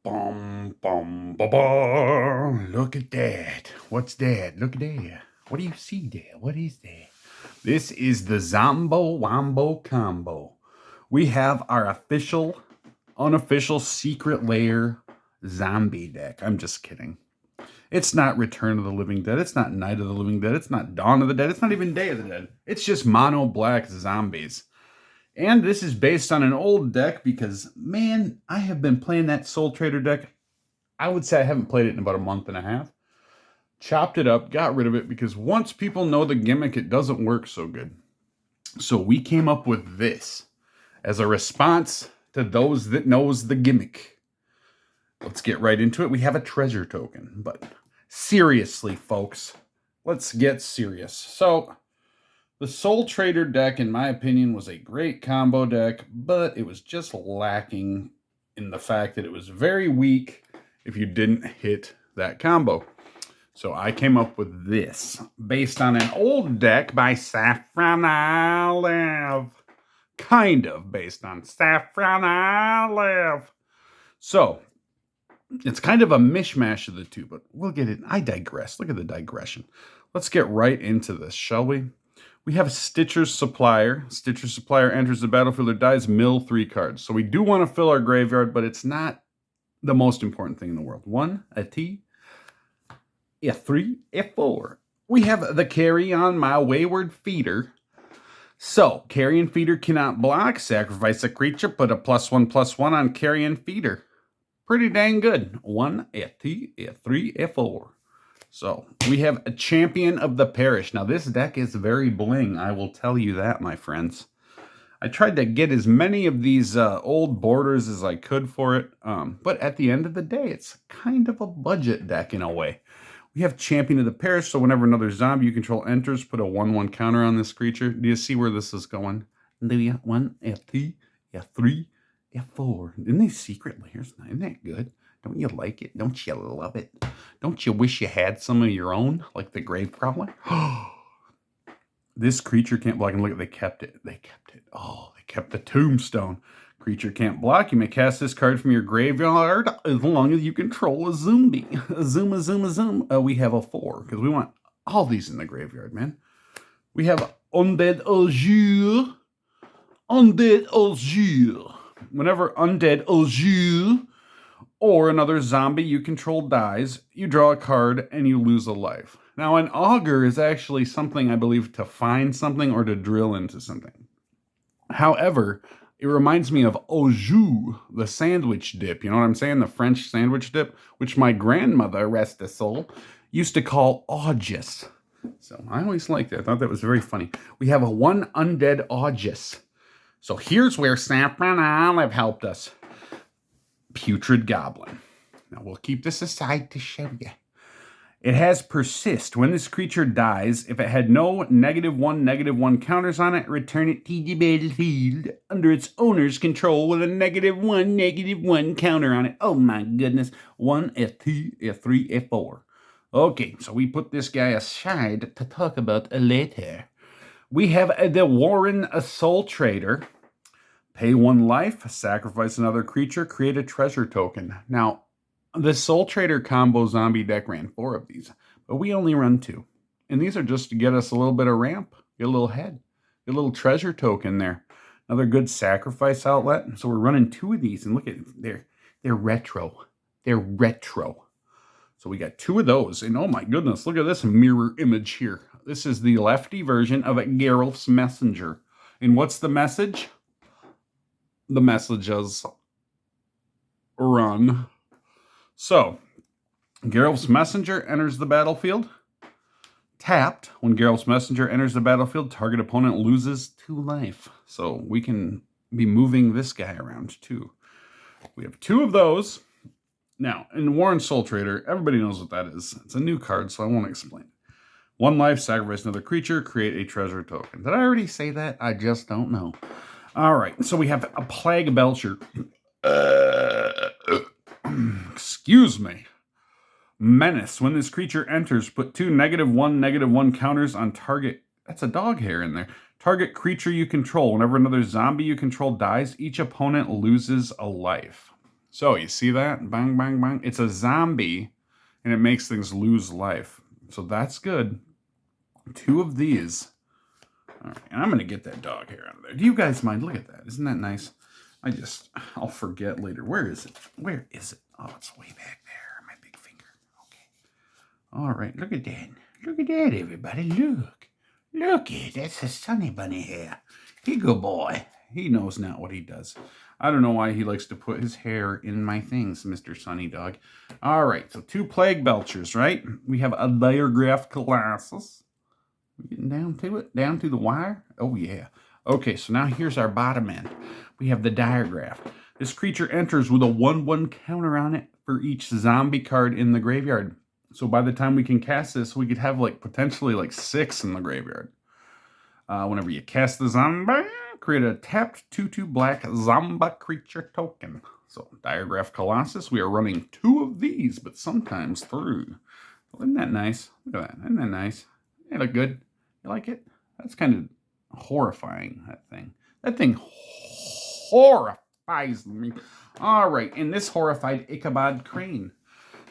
Bum, bum, ba, ba. Look at that. What's that? Look at that. What do you see there? What is that? This is the Zombo Wombo combo. We have our official, unofficial secret layer zombie deck. I'm just kidding. It's not Return of the Living Dead. It's not Night of the Living Dead. It's not Dawn of the Dead. It's not even Day of the Dead. It's just mono black zombies. And this is based on an old deck because, man, I have been playing that Soul Trader deck. I would say I haven't played it in about a month and a half. Chopped it up, got rid of it because once people know the gimmick, it doesn't work so good. So we came up with this as a response to those that knows the gimmick. Let's get right into it. We have a treasure token, but seriously, folks, let's get serious. So the Soul Trader deck, in my opinion, was a great combo deck, but it was just lacking in the fact that it was very weak if you didn't hit that combo. So I came up with this based on an old deck by Saffron Olive. Kind of based on Saffron Olive. So it's kind of a mishmash of the two, but we'll get it. I digress. Look at the digression. Let's get right into this, shall we? We have Stitcher's Supplier. Stitcher's Supplier enters the battlefield or dies, mill 3 cards. So we do want to fill our graveyard, but it's not the most important thing in the world. 1, a T, F3, F4. We have the Carry On My Wayward Feeder. So, Carrion Feeder cannot block. Sacrifice a creature, put a +1/+1 on Carrion Feeder. Pretty dang good. 1, F2, F3, F4. So, we have a Champion of the Parish. Now, this deck is very bling. I will tell you that, my friends. I tried to get as many of these old borders as I could for it. But at the end of the day, it's kind of a budget deck in a way. We have Champion of the Parish, so whenever another zombie you control enters, put a 1/1 counter on this creature. Do you see where this is going? Do you? 1, F2, F3, F4. Isn't these secret layers? Isn't that good? Don't you like it? Don't you love it? Don't you wish you had some of your own, like the Grave Prowler? This creature can't block, and look, they kept it. They kept it. Oh, they kept the Tombstone. Creature can't block. You may cast this card from your graveyard as long as you control a zombie. A zoom. We have a 4 because we want all these in the graveyard, man. We have Undead Azure. Undead Azure. Whenever Undead Azure or another zombie you control dies, you draw a card and you lose a life. Now, an auger is actually something, I believe, to find something or to drill into something. However, it reminds me of au jus, the sandwich dip. You know what I'm saying? The French sandwich dip, which my grandmother, rest her soul, used to call augus. So I always liked it. I thought that was very funny. We have a 1 undead augus. So here's where Saffron Olive helped us. Putrid Goblin. Now we'll keep this aside to show you. It has Persist. When this creature dies, if it had no -1/-1 counters on it, return it to the battlefield under its owner's control with a -1/-1 counter on it. Oh my goodness. 1, F2, F3, F4. Okay, so we put this guy aside to talk about later. We have the Warren Soul Trader. Pay 1 life, sacrifice another creature, create a treasure token. Now, the Soul Trader combo zombie deck ran 4 of these, but we only run 2. And these are just to get us a little bit of ramp, get a little head, get a little treasure token there. Another good sacrifice outlet. So we're running 2 of these, and look at they're retro. They're retro. So we got 2 of those, and oh my goodness, look at this mirror image here. This is the lefty version of Geralt's Messenger. And what's the message? The message is run. So, Geralt's Messenger enters the battlefield. Tapped. When Geralt's Messenger enters the battlefield, target opponent loses 2 life. So we can be moving this guy around too. We have 2 of those. Now, in Warren Soul Trader, everybody knows what that is. It's a new card, so I won't explain. 1 life, sacrifice another creature, create a treasure token. Did I already say that? I just don't know. All right, so we have a Plague Belcher. Excuse me. Menace. When this creature enters, put 2 -1/-1 counters on target. That's a dog hair in there. Target creature you control. Whenever another zombie you control dies, each opponent loses a life. So you see that? Bang, bang, bang. It's a zombie, and it makes things lose life. So that's good. 2 of these. All right, and I'm going to get that dog hair out of there. Do you guys mind? Look at that. Isn't that nice? I'll forget later. Where is it? Where is it? Oh, it's way back there. My big finger. Okay. All right, look at that. Look at that, everybody. Look. Look it. That's a Sunny Bunny hair. He good boy. He knows not what he does. I don't know why he likes to put his hair in my things, Mr. Sunny Dog. All right, so 2 plague belchers, right? We have a diagraph colossus. We're getting down to it, down to the wire. Oh, yeah. Okay, so now here's our bottom end. We have the diagraph. This creature enters with a 1/1 counter on it for each zombie card in the graveyard. So by the time we can cast this, we could have potentially 6 in the graveyard. Whenever you cast the zombie, create a tapped 2/2 black zombie creature token. So Diagraph Colossus, we are running 2 of these, but sometimes 3. Isn't that nice? Look at that. Isn't that nice? They look good. You like it? That's kind of horrifying, that thing. That thing horrifies me. All right, and this horrified Ichabod Crane.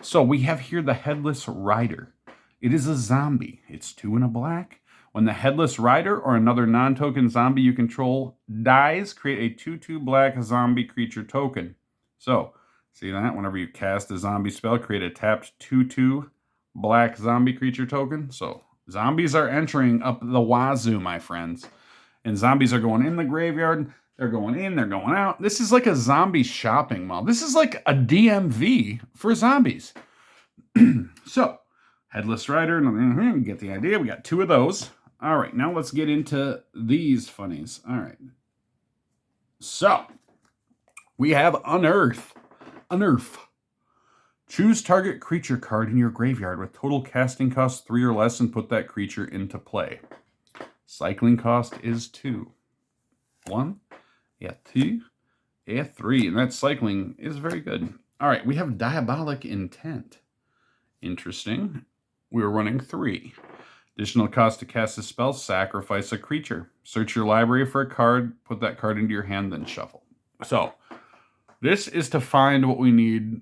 So we have here the Headless Rider. It is a zombie. It's 2 and a black. When the Headless Rider or another non-token zombie you control dies, create a 2/2 black zombie creature token. So, see that? Whenever you cast a zombie spell, create a tapped 2/2 black zombie creature token. So, zombies are entering up the wazoo, my friends. And zombies are going in the graveyard. They're going in, they're going out. This is like a zombie shopping mall. This is like a DMV for zombies. So, Headless Rider, you get the idea. We got 2 of those. All right, now let's get into these funnies. All right. So, we have Unearth. Unearth. Choose target creature card in your graveyard with total casting cost 3 or less and put that creature into play. Cycling cost is 2. 1, 2, 3. And that cycling is very good. All right, we have Diabolic Intent. Interesting. We're running 3. Additional cost to cast a spell, sacrifice a creature. Search your library for a card, put that card into your hand, then shuffle. So, this is to find what we need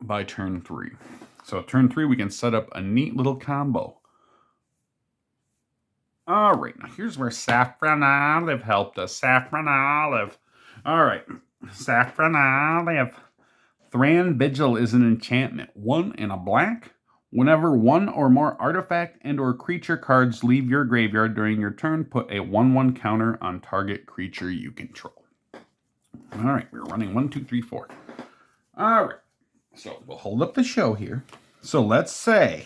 by turn 3. So, turn 3, we can set up a neat little combo. All right, now here's where Saffron Olive helped us. Saffron Olive. All right, Saffron Olive. Thran Vigil is an enchantment. 1 and a black. Whenever 1 or more artifact and or creature cards leave your graveyard during your turn, put a 1/1 counter on target creature you control. All right, we're running 1, 2, 3, 4. All right, so we'll hold up the show here. So let's say,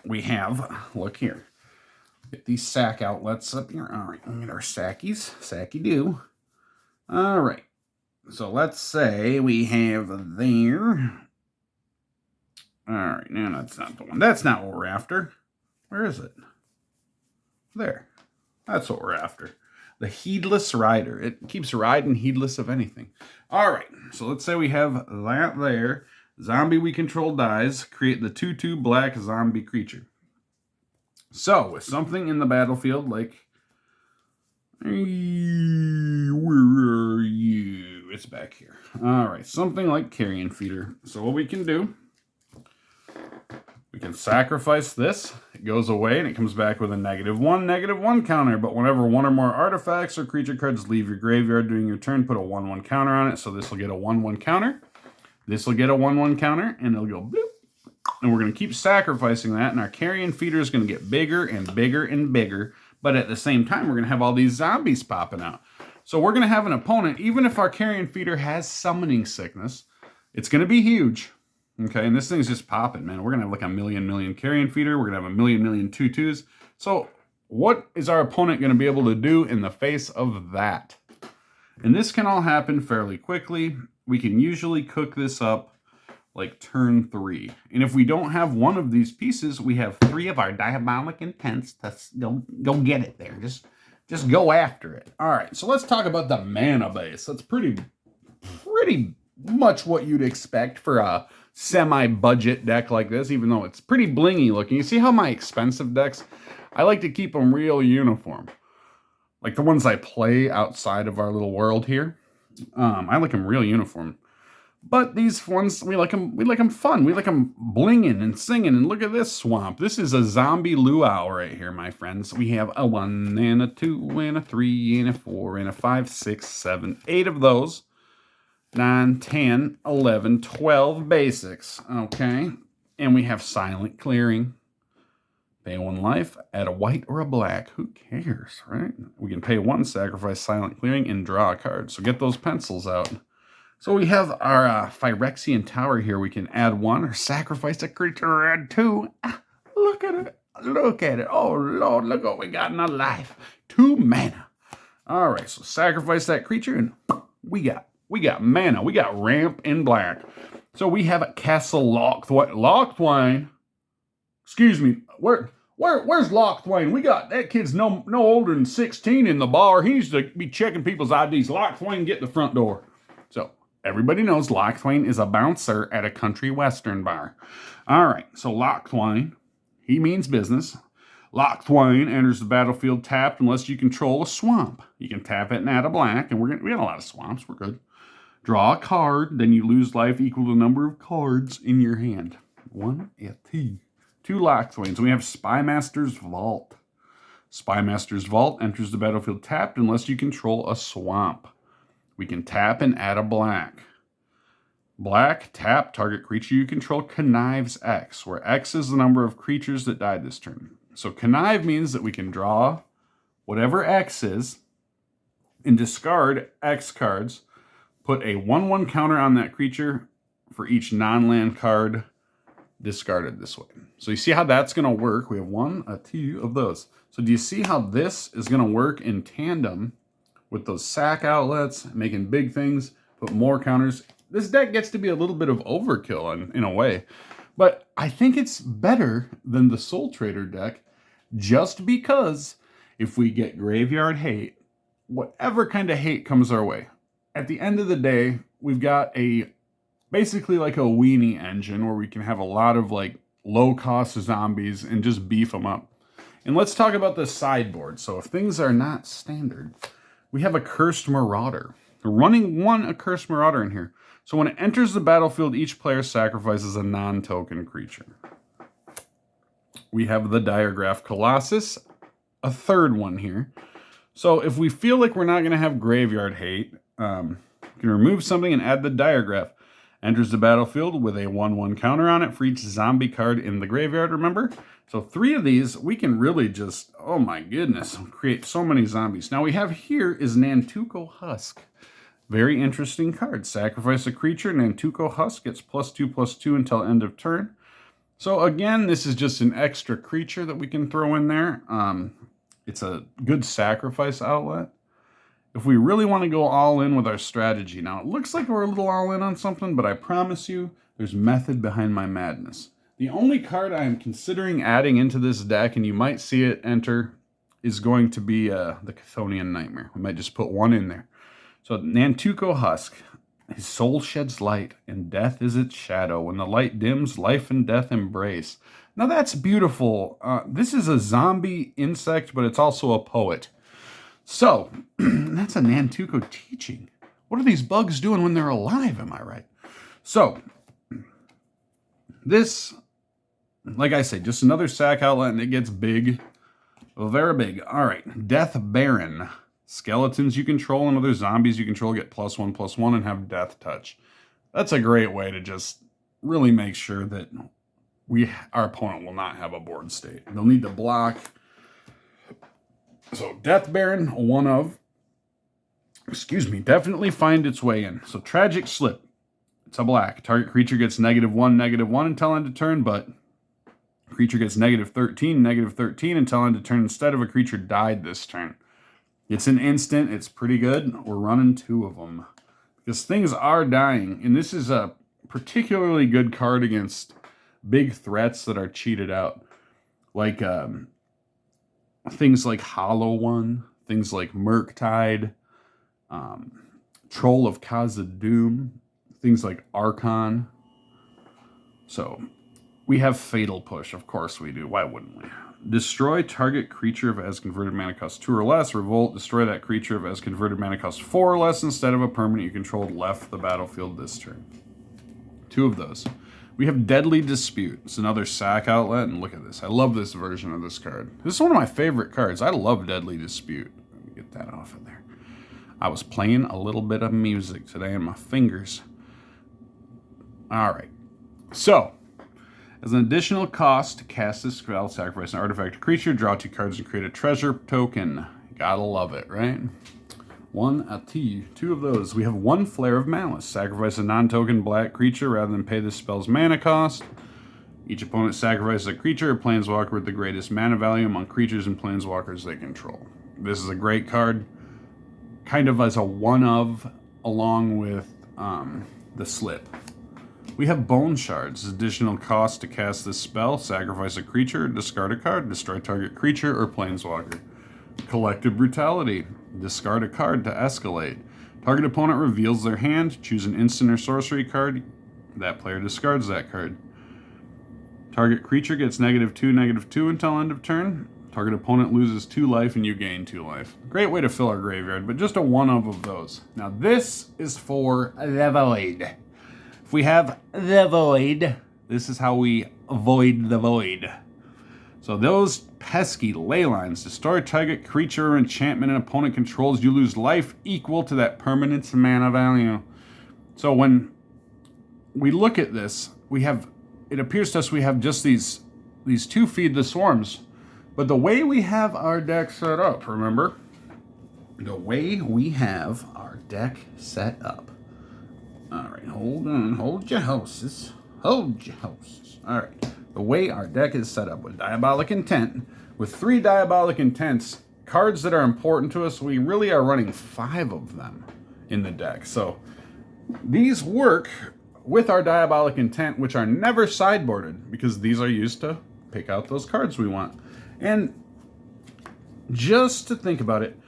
we have, look here. Get these sack outlets up here. All right, we'll get our sackies. Sacky-doo. All right, so let's say we have there. All right, no, that's not the one. That's not what we're after. Where is it? There. That's what we're after. The Heedless Rider. It keeps riding heedless of anything. All right, so let's say we have that there. Zombie we control dies. Create the 2/2 black zombie creature. So, with something in the battlefield like... Where are you? It's back here. All right, something like Carrion Feeder. So what we can do... We can sacrifice this. It goes away and it comes back with a -1 counter. But whenever 1 or more artifacts or creature cards leave your graveyard during your turn, put a 1/1 counter on it. So this will get a 1/1 counter. This will get a 1/1 counter and it'll go bloop. And we're going to keep sacrificing that. And our Carrion Feeder is going to get bigger and bigger and bigger. But at the same time, we're going to have all these zombies popping out. So we're going to have an opponent, even if our Carrion Feeder has Summoning Sickness, it's going to be huge. Okay, and this thing's just popping, man. We're going to have like a million Carrion Feeder. We're going to have a million 2/2s. So what is our opponent going to be able to do in the face of that? And this can all happen fairly quickly. We can usually cook this up like turn 3. And if we don't have one of these pieces, we have 3 of our Diabolic Intents to go get it there. Just go after it. All right, so let's talk about the mana base. That's pretty much what you'd expect for a semi-budget deck like this, even though it's pretty blingy looking. You see how my expensive decks, I like to keep them real uniform. Like the ones I play outside of our little world here. I like them real uniform. But these ones, we like them fun. We like them blinging and singing. And look at this swamp. This is a zombie luau right here, my friends. We have a 1 and a 2 and a 3 and a 4 and a 5, 6, 7, 8 of those. 9, 10, 11, 12 basics. Okay. And we have silent clearing. Pay 1 life, add a white or a black. Who cares, right? We can pay 1, sacrifice silent clearing, and draw a card. So get those pencils out. So we have our Phyrexian Tower here. We can add 1 or sacrifice a creature or add 2. Look at it. Look at it. Oh, Lord, look what we got in our life. 2 mana. All right, so sacrifice that creature, and we got mana. We got ramp in black. So we have a Castle Locthwain. Excuse me. Where's Locthwain? We got that kid's no older than 16 in the bar. He needs to be checking people's IDs. Locthwain, get the front door. So everybody knows Locthwain is a bouncer at a country western bar. All right, so Locthwain, he means business. Locthwain enters the battlefield tapped unless you control a swamp. You can tap it and add a black, and we got a lot of swamps. We're good. Draw a card, then you lose life equal to the number of cards in your hand. 1 and 2. 2 Locthwains. We have Spymaster's Vault. Spymaster's Vault enters the battlefield tapped unless you control a swamp. We can tap and add a black. Black, tap, target creature you control connives X, where X is the number of creatures that died this turn. So connive means that we can draw whatever X is and discard X cards, put a 1/1 counter on that creature for each non-land card discarded this way. So you see how that's going to work? We have 1, 2 of those. So do you see how this is going to work in tandem with those sack outlets, making big things, put more counters? This deck gets to be a little bit of overkill in a way. But I think it's better than the Soul Trader deck just because if we get graveyard hate, whatever kind of hate comes our way, at the end of the day, we've got basically like a weenie engine where we can have a lot of like low-cost zombies and just beef them up. And let's talk about the sideboard. So if things are not standard, we have a Cursed Marauder. We're running a Cursed Marauder in here. So when it enters the battlefield, each player sacrifices a non-token creature. We have the Diregraph Colossus, a third one here. So if we feel like we're not going to have graveyard hate, we can remove something and add the Diregraph. Enters the battlefield with a 1/1 counter on it for each zombie card in the graveyard, remember? So 3 of these, we can really just, oh my goodness, create so many zombies. Now we have here is Nantuko Husk. Very interesting card. Sacrifice a creature, Nantuko Husk gets +2/+2 until end of turn. So again, this is just an extra creature that we can throw in there. It's a good sacrifice outlet. If we really want to go all in with our strategy, now it looks like we're a little all in on something, but I promise you there's method behind my madness. The only card I am considering adding into this deck, and you might see it enter, is going to be the Chthonian Nightmare. We might just put 1 in there. So Nantuko Husk, his soul sheds light, and death is its shadow. When the light dims, life and death embrace. Now that's beautiful. This is a zombie insect, but it's also a poet. So, that's a Nantuko teaching. What are these bugs doing when they're alive, am I right? So, this, like I say, just another sack outlet, and it gets big. Very big. All right, Death Baron. Skeletons you control and other zombies you control get +1/+1 and have death touch. That's a great way to just really make sure that our opponent will not have a board state. They'll need to block. So Death Baron, definitely find its way in. So Tragic Slip, it's a black. Target creature gets -1/-1 until end of turn, but creature gets -13/-13 until end of turn instead of a creature died this turn. It's an instant, it's pretty good. We're running 2 of them because things are dying. And this is a particularly good card against big threats that are cheated out. Like, things like Hollow One, things like Murktide, Troll of Khazad-dûm, things like Archon. So we have Fatal Push, of course we do. Why wouldn't we? Destroy target creature of as converted mana cost 2 or less. Revolt, destroy that creature of as converted mana cost 4 or less instead of a permanent you controlled left the battlefield this turn. 2 of those. We have Deadly Dispute. It's another sack outlet, and look at this. I love this version of this card. This is one of my favorite cards. I love Deadly Dispute. Let me get that off of there. I was playing a little bit of music today, and my fingers. All right. So, as an additional cost to cast this spell, sacrifice an artifact creature, draw 2 cards, and create a treasure token. Gotta love it, right? 2 of those. We have 1 Flare of Malice. Sacrifice a non-token black creature rather than pay the spell's mana cost. Each opponent sacrifices a creature or planeswalker with the greatest mana value among creatures and planeswalkers they control. This is a great card. Kind of as a one-of, along with the Slip. We have Bone Shards. Additional cost to cast this spell. Sacrifice a creature, discard a card, destroy target creature or planeswalker. Collective Brutality. Discard a card to escalate. Target opponent reveals their hand. Choose an instant or sorcery card. That player discards that card. Target creature gets -2/-2 until end of turn. Target opponent loses 2 life and you gain 2 life. Great way to fill our graveyard, but just a one-of those. Now this is for the Void. If we have the Void, this is how we avoid the Void. So those pesky ley lines. Destroy target creature or enchantment an opponent controls. You lose life equal to that permanent's mana value. So when we look at this, it appears to us we have just these 2 Feed the Swarms. But the way we have our deck set up, remember? The way we have our deck set up. All right, hold on. Hold your horses. Hold your horses. All right. The way our deck is set up with Diabolic Intent, with 3 Diabolic Intents, cards that are important to us, we really are running 5 of them in the deck. So these work with our Diabolic Intent, which are never sideboarded, because these are used to pick out those cards we want. And just to think about it,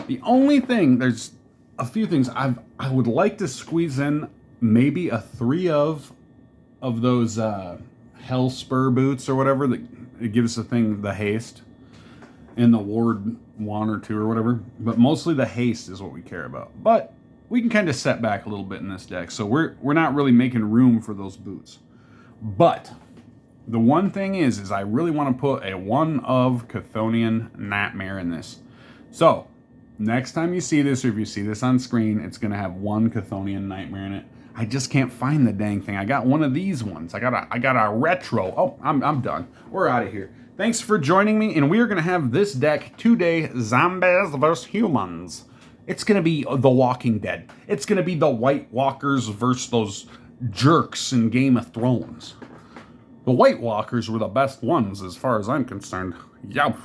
the only thing, there's a few things I would like to squeeze in, maybe a 3 of those Hell Spur boots or whatever that it gives the thing the haste, and the ward 1 or 2 or whatever. But mostly the haste is what we care about. But we can kind of set back a little bit in this deck, so we're not really making room for those boots. But the one thing is I really want to put a 1 of Chthonian Nightmare in this. So next time you see this, or if you see this on screen, it's going to have 1 Chthonian Nightmare in it. I just can't find the dang thing. I got one of these ones. I got a retro. Oh, I'm done. We're out of here. Thanks for joining me, and we are going to have this deck today, Zombies vs. Humans. It's going to be The Walking Dead. It's going to be the White Walkers versus those jerks in Game of Thrones. The White Walkers were the best ones as far as I'm concerned. Yow.